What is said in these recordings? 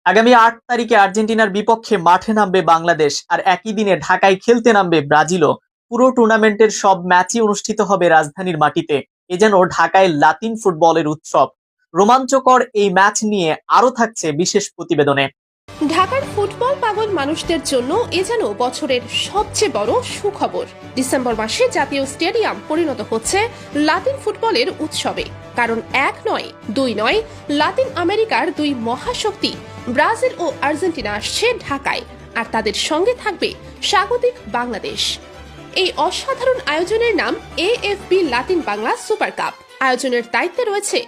আগামী ৮ তারিখে আর্জেন্টিনার বিপক্ষে মাঠে নামবে বাংলাদেশ, আর একই দিনে ঢাকায় খেলতে নামবে ব্রাজিলও। পুরো টুর্নামেন্টের সব ম্যাচই অনুষ্ঠিত হবে রাজধানীর মাটিতে। এ যেন ঢাকায় লাতিন ফুটবলের উৎসব। রোমাঞ্চকর এই ম্যাচ নিয়ে আরো থাকছে বিশেষ প্রতিবেদনে। ঢাকার ফুটবল পাগল মানুষদের জন্য এ যেন বছরের সবচেয়ে বড় সুখবর। ডিসেম্বর মাসে জাতীয় স্টেডিয়াম পরিণত হচ্ছে লাতিন ফুটবলের উৎসবে। কারণ এক নয়, দুই নয়, লাতিন আমেরিকার দুই মহাশক্তি ব্রাজিল ও আর্জেন্টিনা আসছে ঢাকায়, আর তাদের সঙ্গে থাকবে স্বাগতিক বাংলাদেশ। এই অসাধারণ আয়োজনের নাম AFB Latin Bangla super cup. আয়োজনের দায়িত্বে রয়েছে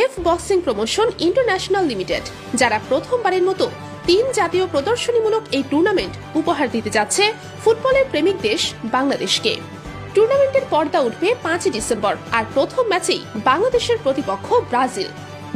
F boxing promotion international limited, যারা প্রথমবারের মতো 3 জাতীয় প্রদর্শনীমূলক এই টুর্নামেন্ট উপহার দিতে যাচ্ছে ফুটবলের প্রেমিক দেশ বাংলাদেশকে। টুর্নামেন্টের পর্দা উঠবে 5 ডিসেম্বর, আর প্রথম ম্যাচেই বাংলাদেশের প্রতিপক্ষ ব্রাজিল।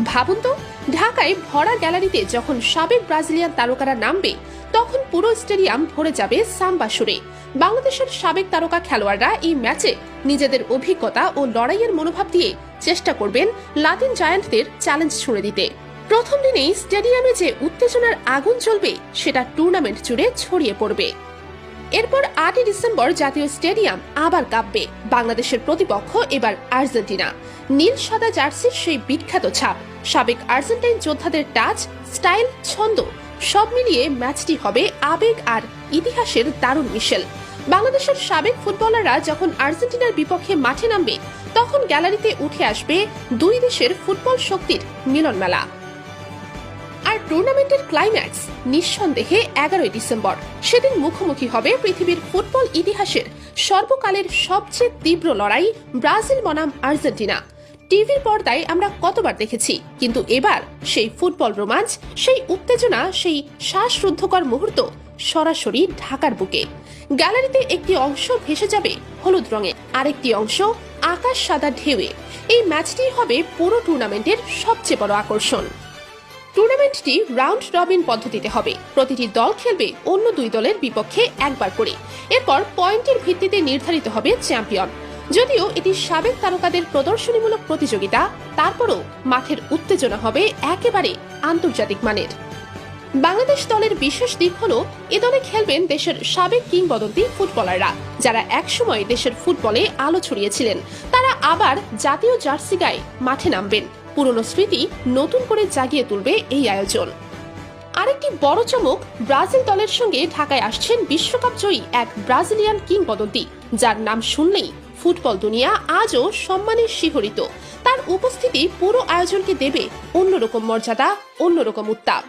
ভাবুন তো, ঢাকায় ভরা গ্যালারিতে যখন সাবেক ব্রাজিলিয়ান তারকারা নামবে, তখন পুরো স্টেডিয়াম ভরে যাবে সাম্বা সুরে। বাংলাদেশের সাবেক তারকা খেলোয়াড়রা এই ম্যাচে নিজেদের অভিজ্ঞতা ও লড়াইয়ের মনোভাব দিয়ে চেষ্টা করবেন লাতিন জায়ান্টদের চ্যালেঞ্জ ছুঁড়ে দিতে। প্রথম দিনেই স্টেডিয়ামে যে উত্তেজনার আগুন জ্বলবে, সেটা টুর্নামেন্ট জুড়ে ছড়িয়ে পড়বে। এরপর 8 ডিসেম্বর জাতীয় স্টেডিয়াম আবার কাঁপবে। বাংলাদেশের প্রতিপক্ষ এবার আর্জেন্টিনা। নীল সাদা জার্সির সেই বিখ্যাত ছাপ, সাবেক আর্জেন্টাইন যোদ্ধাদের টাচ, স্টাইল, ছন্দ সব মিলিয়ে ম্যাচটি হবে আবেগ আর ইতিহাসের দারুণ মিশেল। বাংলাদেশের সাবেক ফুটবলাররা যখন আর্জেন্টিনার বিপক্ষে মাঠে নামবে, তখন গ্যালারিতে উঠে আসবে দুই দেশের ফুটবল শক্তির মিলন মেলা। আর টুর্নামেন্টের ক্লাইম্যাক্স নিঃসন্দেহে 11 ডিসেম্বর। সেদিন মুখোমুখি হবে পৃথিবীর ফুটবল ইতিহাসের সর্বকালের সবচেয়ে তীব্র লড়াই, ব্রাজিল বনাম আর্জেন্টিনা। টিভির পর্দায় আমরা কতবার দেখেছি, কিন্তু এবার সেই ফুটবল রোমাঞ্চ, সেই উত্তেজনা, সেই শ্বাসরুদ্ধকর মুহূর্ত সরাসরি ঢাকার বুকে। গ্যালারিতে একটি অংশ ভেসে যাবে হলুদ রঙে, আরেকটি অংশ আকাশ সাদা ঢেউয়ে। এই ম্যাচটি হবে পুরো টুর্নামেন্টের সবচেয়ে বড় আকর্ষণ। টুর্নামেন্টটি রাউন্ড রবিন পদ্ধতিতে হবে। প্রতিটি দল খেলবে অন্য দুই দলের বিপক্ষে একবার করে। এরপর পয়েন্টের ভিত্তিতে নির্ধারিত হবে চ্যাম্পিয়ন। যদিও এটি সাবেক তারকাদের প্রদর্শনীমূলক প্রতিযোগিতা, তারপরও মাঠের উত্তেজনা হবে একেবারে আন্তর্জাতিক মানের। বাংলাদেশ দলের বিশেষ দিক হলো, এ দলে খেলবেন দেশের সাবেক কিংবদন্তি ফুটবলাররা, যারা একসময় দেশের ফুটবলে আলো ছড়িয়েছিলেন। তারা আবার জাতীয় জার্সি গায়ে মাঠে নামবেন। পুরনো স্মৃতি নতুন করে জাগিয়ে তুলবে এই আয়োজন। আরেকটি বড় চমক, ব্রাজিল দলের সঙ্গে ঢাকায় আসছেন বিশ্বকাপ জয়ী এক ব্রাজিলিয়ান কিংবদন্তি, যার নাম শুনলেই ফুটবল দুনিয়া আজও সম্মানে শিহরিত। তার উপস্থিতি পুরো আয়োজনকে দেবে অন্যরকম মর্যাদা, অন্যরকম উত্তাপ।